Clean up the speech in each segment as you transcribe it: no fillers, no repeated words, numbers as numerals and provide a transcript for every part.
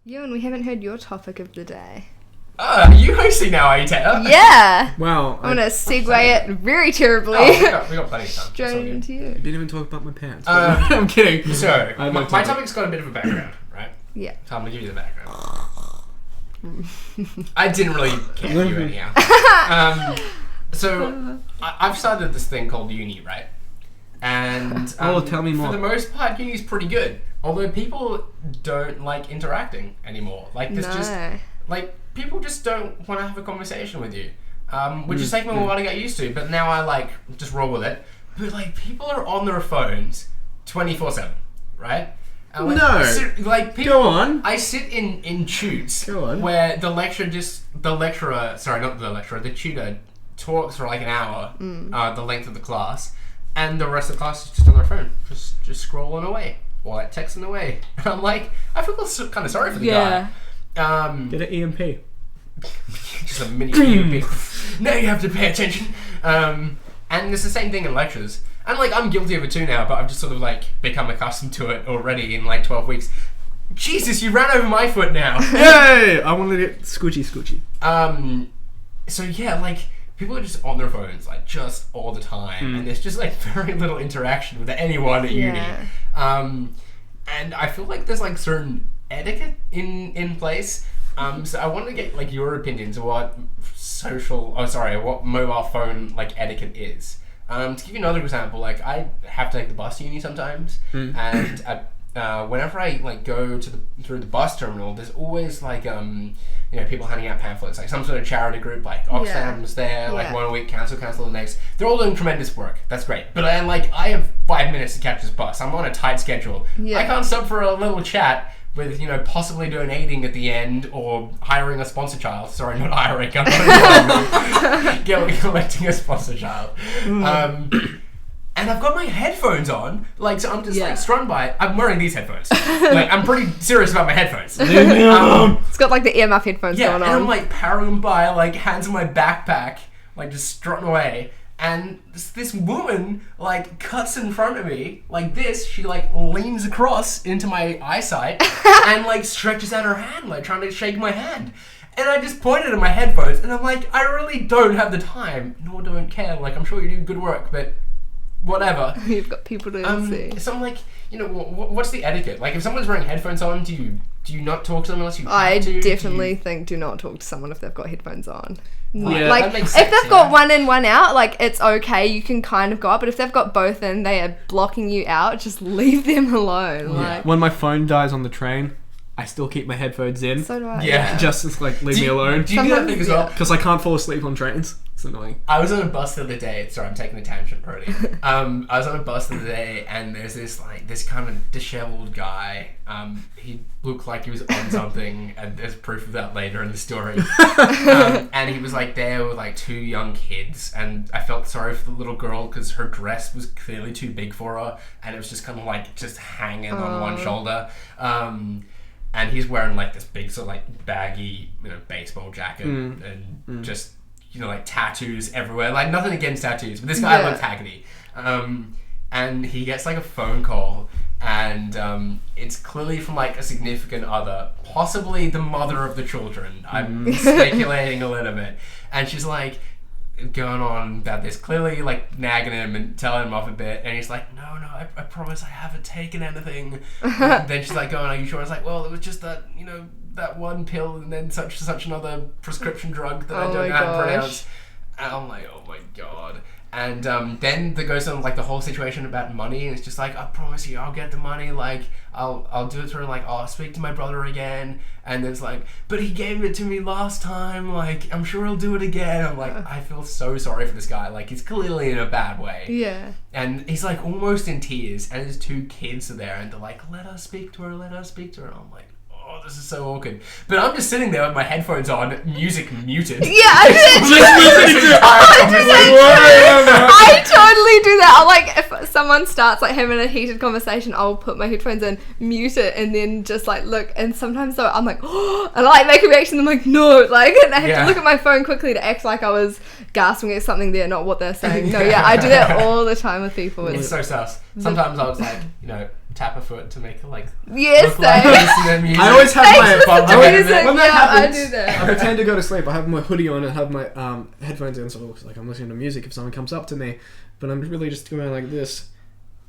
Ewan, we haven't heard your topic of the day. Are you hosting now, are you, Taya? Yeah! Well, I'm going to segue it very terribly. Oh, we got plenty of time. Straight into you. I didn't even talk about my pants. I'm kidding. So, my topic's got a bit of a background, right? Yeah. So I'm going to give you the background. I didn't really care for you anyhow. So, I've started this thing called uni, right? And tell me more. For the most part, uni's pretty good. Although people don't like interacting anymore. Like, there's just... Like, people just don't want to have a conversation with you. Which is taking me a while to get used to. But now I, like, just roll with it. But, like, people are on their phones 24/7, right? And, like, people, go on. I sit in tutes Go on. where the tutor talks for like an hour, the length of the class, and the rest of the class is just on their phone, just scrolling away or like texting away. And I'm like, I feel kind of sorry for the guy. Get an EMP. Just a mini EMP. Now you have to pay attention. And it's the same thing in lectures. And like, I'm guilty of it too now, but I've just sort of like become accustomed to it already in like 12 weeks. Jesus, you ran over my foot now. Yay! I wanted it scoochy. So yeah, like, people are just on their phones, like, just all the time. And there's just like very little interaction with anyone at uni. And I feel like there's like certain etiquette in place. So I wanted to get like your opinions of what mobile phone like etiquette is. To give you another example, like, I have to take the bus to uni sometimes, and whenever I like go through the bus terminal, there's always like people handing out pamphlets, like some sort of charity group, like Oxfam's there, like 1 week, cancel the next. They're all doing tremendous work. That's great. But I have 5 minutes to catch this bus. I'm on a tight schedule. I can't stop for a little chat with, possibly donating at the end or hiring a sponsor child. Sorry, not hiring. I'm collecting a sponsor child. And I've got my headphones on, like, so I'm just like strung by it. I'm wearing these headphones. Like, I'm pretty serious about my headphones. It's got like the earmuff headphones going on. And I'm like powering by, like, hands in my backpack, like just strutting away. And this woman, like, cuts in front of me, like this. She, like, leans across into my eyesight and, like, stretches out her hand, like, trying to shake my hand. And I just pointed at my headphones, and I'm like, I really don't have the time, nor don't care. Like, I'm sure you do good work, but whatever. You've got people to see. So I'm like, what's the etiquette? Like, if someone's wearing headphones on, do you not talk to them unless you have to? I definitely think do not talk to someone if they've got headphones on. Yeah, like, if they've got one in, one out, like, it's okay, you can kind of go up, but if they've got both in, they are blocking you out, just leave them alone. Yeah. Like, when my phone dies on the train, I still keep my headphones in. So do I. Yeah. Just like, leave me alone. Do you do that thing as well? Because I can't fall asleep on trains. It's annoying. I was on a bus the other day. Sorry, I'm taking a tangent, Brody. I was on a bus the other day, and there's this kind of disheveled guy. He looked like he was on something, and there's proof of that later in the story. And he was like there with like 2 young kids, and I felt sorry for the little girl because her dress was clearly too big for her, and it was just kind of like just hanging on one shoulder. And he's wearing like this big sort of like baggy, baseball jacket and just, like tattoos everywhere. Like, nothing against tattoos, but this guy looked haggity. And he gets like a phone call, and it's clearly from like a significant other, possibly the mother of the children. I'm speculating a little bit. And she's like going on about this, clearly like nagging him and telling him off a bit, and he's like, no, I promise I haven't taken anything. Then she's like, going, are you sure? I was like, well, it was just that, that one pill and then such another prescription drug that I don't know how to pronounce. And I'm like, oh my god. And then there goes on like the whole situation about money, and it's just like, I promise you I'll get the money, like I'll do it through, like, I'll speak to my brother again. And there's like, but he gave it to me last time, like I'm sure he'll do it again. I'm like, I feel so sorry for this guy, like he's clearly in a bad way. Yeah. And he's like almost in tears, and his 2 kids are there, and they're like, let us speak to her. And I'm like, oh, this is so awkward. But I'm just sitting there with my headphones on, music muted. Yeah, I totally do that. I'll, like, if someone starts like having a heated conversation, I'll put my headphones in, mute it, and then just like look. And sometimes though I'm like, oh, and I like make a reaction. I'm like, no, like, and I have to look at my phone quickly to act like I was gasping at something they're not what they're saying. No, yeah, I do that all the time with people. It's so sus. Sometimes I'll just like, tap a foot to make it like Yes, look like listen to music. I always have When that happens, I do that. I pretend to go to sleep. I have my hoodie on and have my headphones in, so it looks like I'm listening to music if someone comes up to me. But I'm really just going like this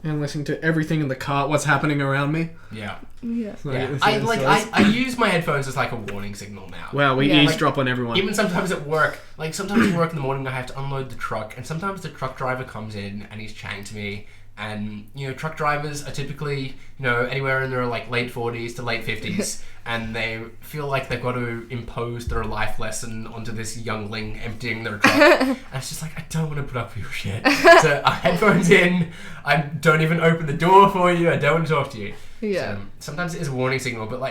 and listening to everything in the car, what's happening around me. Yeah. Yeah. I use my headphones as like a warning signal now. Wow, we eavesdrop on everyone. Even sometimes at work, sometimes at work in the morning I have to unload the truck, and sometimes the truck driver comes in and he's chatting to me. And, truck drivers are typically, anywhere in their like late 40s to late 50s. And they feel like they've got to impose their life lesson onto this youngling emptying their truck. And it's just like, I don't want to put up with your shit. So headphones in, I don't even open the door for you, I don't want to talk to you. Yeah. So, sometimes it is a warning signal, but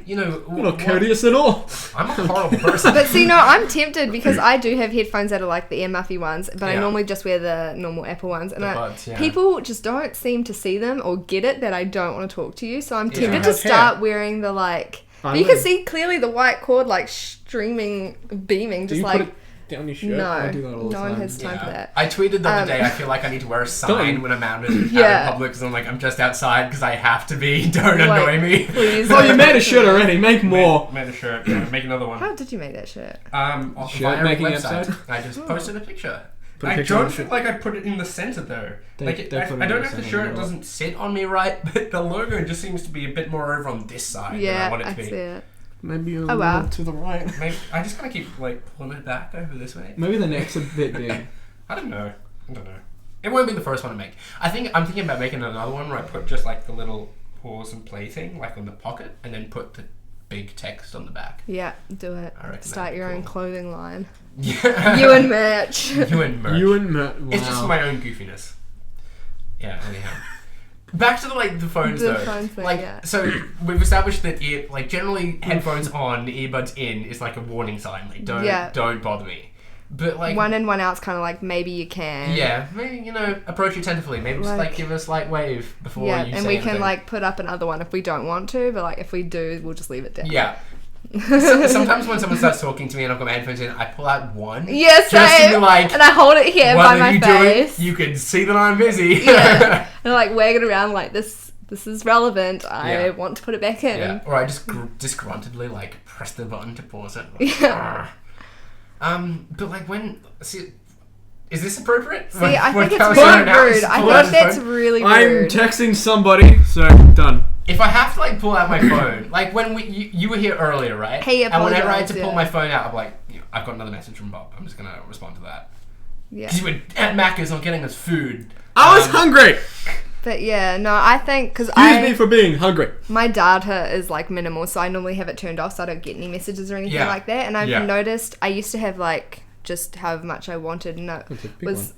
you're not courteous at all. I'm a horrible person. But see, no, I'm tempted because I do have headphones that are like the earmuffy ones, but I normally just wear the normal Apple ones. And buds, people just don't seem to see them or get it that I don't want to talk to you. So I'm tempted to start wearing the you can see clearly the white cord streaming, beaming, just down your shirt? No, I do that all the no time. one has time for that. I tweeted the other day, I feel like I need to wear a sign when I'm out in public because I'm like, I'm just outside because I have to be. Don't annoy me. Please. Oh, you made a shirt already. Make more. Made a shirt. Yeah, make another one. How did you make that shirt? Off Shirt the making website. episode? I just posted a picture. Put a I picture don't on feel like I put it in the center though. They I put it don't in know the if the center shirt or not. doesn't sit on me right, but the logo just seems to be a bit more over on this side than I want it to be. See it. Maybe a little to the right. Maybe, I just kind of keep pulling it back over this way. Maybe the neck's a bit big. I don't know. It won't be the first one to make. I'm thinking about making another one where I put just like the little pause and play thing on the pocket, and then put the big text on the back. Yeah, do it. I reckon Start your own clothing line. Yeah. You and merch. You and merch. Wow. It's just my own goofiness. Yeah, anyhow. Back to the phones The though. phone thing, So we've established that generally headphones on, earbuds in is like a warning sign. Don't bother me. But one in, one out's kind of maybe you can. Yeah, maybe approach it tentatively. Maybe just give a slight wave before you say and we anything. can put up another one if we don't want to, but if we do, we'll just leave it down. Yeah. Sometimes when someone starts talking to me and I've got my headphones in, I pull out one. Yes, just to be and I hold it here by my face. You can see that I'm busy. Yeah. And wag it around this is relevant. I want to put it back in. Yeah. Or I just disgruntledly press the button to pause it. But is this appropriate? See, I think it's really rude. I think that's really rude. I'm texting somebody, so done. If I have to pull out my phone, when you were here earlier, right? Hey, and whenever I had to pull my phone out, I'm like, I've got another message from Bob. I'm just gonna respond to that. Yeah. Because you were at Macca's not getting us food. I was hungry. But yeah, no, I think because Excuse me for being hungry. My data is minimal, so I normally have it turned off, so I don't get any messages or anything like that. And I've noticed I used to have just how much I wanted, and I was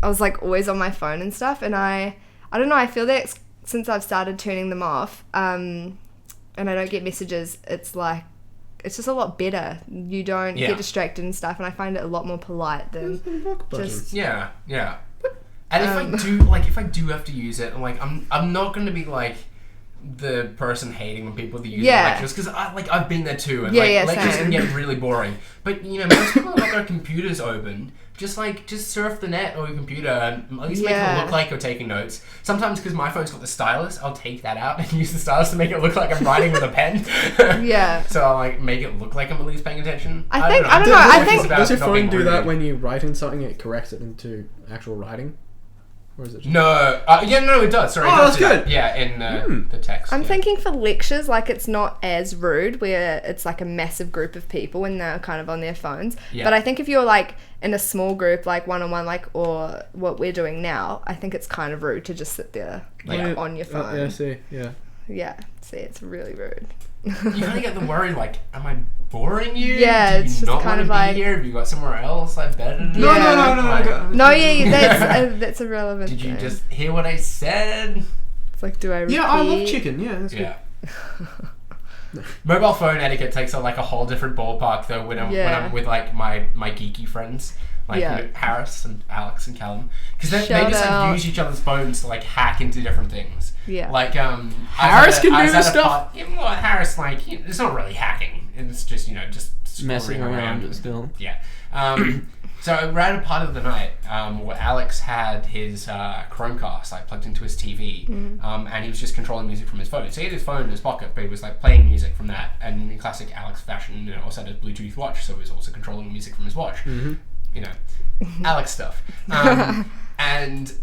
always on my phone and stuff. And I don't know. I feel that since I've started turning them off, and I don't get messages, it's just a lot better. You don't get distracted and stuff, and I find it a lot more polite than just yeah. And if I do have to use it, I'm not going to be the person hating when people use lectures, because I've been there too, and lectures can get really boring. But most people have got their computers open. Just surf the net or your computer and at least make it look like you're taking notes. Sometimes because my phone's got the stylus, I'll take that out and use the stylus to make it look like I'm writing with a pen. Yeah. So I'll make it look like I'm at least paying attention. I don't know. I think does your phone do that when you write in something? It corrects it into actual writing. Or is it just... No, it does. Sorry, that's good. Yeah, in the text. I'm thinking for lectures, it's not as rude where it's a massive group of people and they're kind of on their phones. Yeah. But I think if you're in a small group, one-on-one, or what we're doing now, I think it's kind of rude to just sit there on your phone. Yeah, see, yeah. Yeah, see, it's really rude. You kind of get the worry, am I boring you? Yeah, Do it's you just not kind of be here? Have you got somewhere else better to do? No. That's irrelevant. Did you just hear what I said? It's do I repeat? Yeah, I love chicken. Yeah, that's good. Mobile phone etiquette takes a whole different ballpark though when I'm with my geeky friends. Harris and Alex and Callum, because they just use each other's phones to hack into different things. Yeah. Harris can do this stuff. Harris it's not really hacking. It's just just messing around still. Yeah. So we're at a part of the night where Alex had his Chromecast like plugged into his TV, and he was just controlling music from his phone. So he had his phone in his pocket, but he was like playing music from that. And in classic Alex fashion, also had a Bluetooth watch, so he was also controlling music from his watch. Alex stuff. And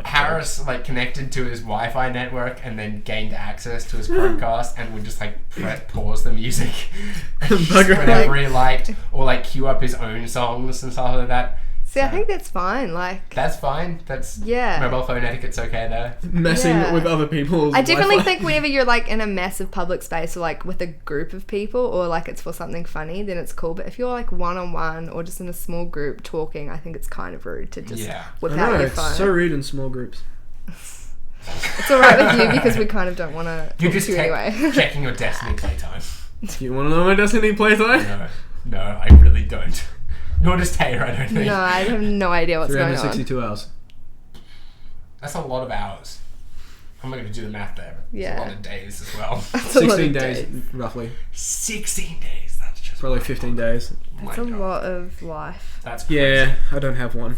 Harris like connected to his Wi-Fi network and then gained access to his Chromecast and would just like pause the music whenever he liked, or like queue up his own songs and stuff like that. See, I think that's fine. Like, that's fine. That's mobile phone etiquette's okay there. Messing with other people's I definitely Wi-Fi. think whenever you're like in a massive public space or like with a group of people or like it's for something funny, then it's cool. But if you're like one-on-one or just in a small group talking, I think it's kind of rude to just whip out your phone. It's so rude in small groups. It's alright with you because we kind of don't want to You're just anyway. checking your Destiny playtime. Do you want to know my Destiny playtime? No, I really don't. Nor does Taya, I don't think. No, I have no idea what's going on. 362 hours. That's a lot of hours. I'm not going to do the math there. Yeah. It's a lot of days as well. 16 days, roughly. 16 days. That's just probably 15 days. That's a lot of life. That's crazy. Yeah, I don't have one.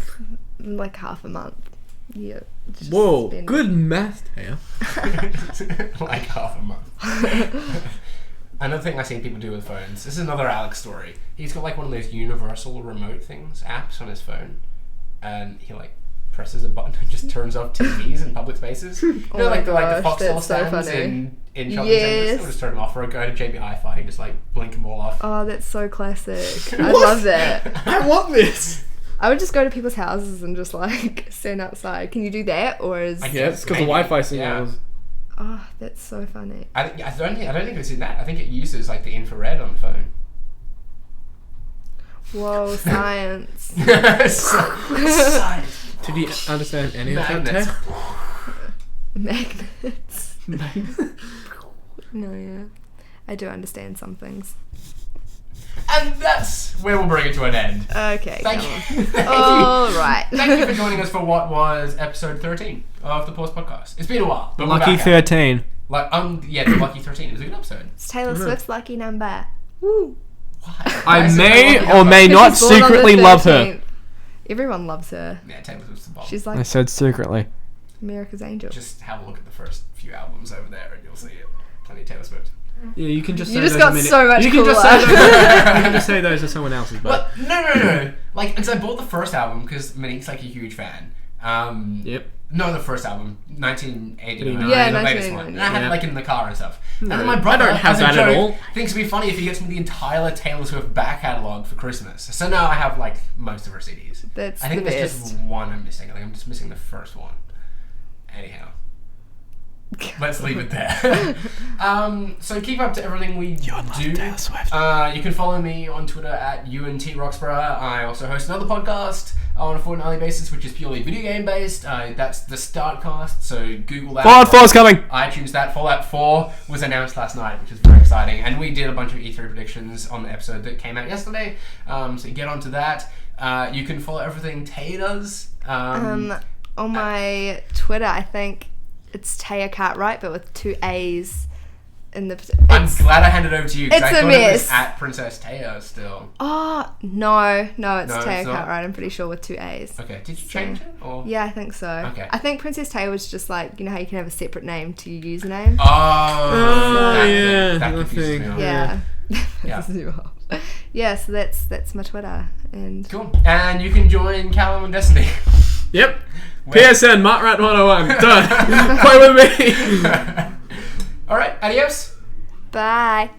Like half a month. Yeah. Whoa, good math, Taya. Like half a month. Another thing I see people do with phones, this is another Alex story. He's got like one of those universal remote things, apps on his phone, and he like presses a button and just turns off TVs in public spaces. Like the Foxtel stands in shopping centres. He'll just turn them off, or go to JB Hi-Fi and just like blink them all off. Oh, that's so classic. I love that. I want this. I would just go to people's houses and just like stand outside. Can you do that, or is Yeah, it's because the Wi-Fi signal. Oh, that's so funny. I don't think it's in that. I think it uses like the infrared on the phone. Whoa, science. Science. Did you understand any of Magnets. that? Magnets. Magnets. No, yeah. I do understand some things. And that's where we'll bring it to an end. Okay. Thank you. All right. Thank you for joining us for what was episode 13 of the Pause Podcast. It's been a while. But Lucky 13. The Lucky 13. It was a good episode. It's Taylor Swift's lucky number. Woo. Why? I may or may not secretly love her. Everyone loves her. Yeah, Taylor Swift's the bomb. She's like I said secretly. America's angel. Just have a look at the first few albums over there and you'll see it. Plenty of Taylor Swift. Yeah, you can just. You just got so much You cooler. can just say those. You can just say those are someone else's. But no. Like, because I bought the first album because Monique's like a huge fan. Yep. No, the first album, 1989. Yeah, the latest 1989. one. And I had it like in the car and stuff. No, and then my brother, I don't have as a that at joke, all. thinks it'd be funny if he gets me the entire Taylor Swift back catalogue for Christmas. So now I have like most of her CDs. That's I think the there's best. just one I'm missing. I think I'm just missing the first one. Anyhow. Let's leave it there. So keep up to everything we do. Taylor Swift. You can follow me on Twitter at UNTRoxborough. I also host another podcast on a fortnightly basis, which is purely video game based. That's the Startcast, so Google that. Fallout 4's coming. iTunes that. Fallout 4 was announced last night, which is very exciting. And we did a bunch of E3 predictions on the episode that came out yesterday. So get onto that. You can follow everything Tay does. On my Twitter, I think it's Taya Cartwright, but with 2 A's in the. I'm glad I handed it over to you. It's I a thought mess. It was at Princess Taya still. Oh no, it's No, Taya it's not? Cartwright. I'm pretty sure with 2 A's. Okay, did you change it? Or? Yeah, I think so. Okay. I think Princess Taya was just like, you know how you can have a separate name to your username. Oh, yeah, that the confuses thing. me. off. Yeah. Yeah. Yeah, so that's my Twitter and. Cool. And you can join Callum and Destiny. Yep. Where- PSN Martrat 101. Done. Play with me. All right. Adios. Bye.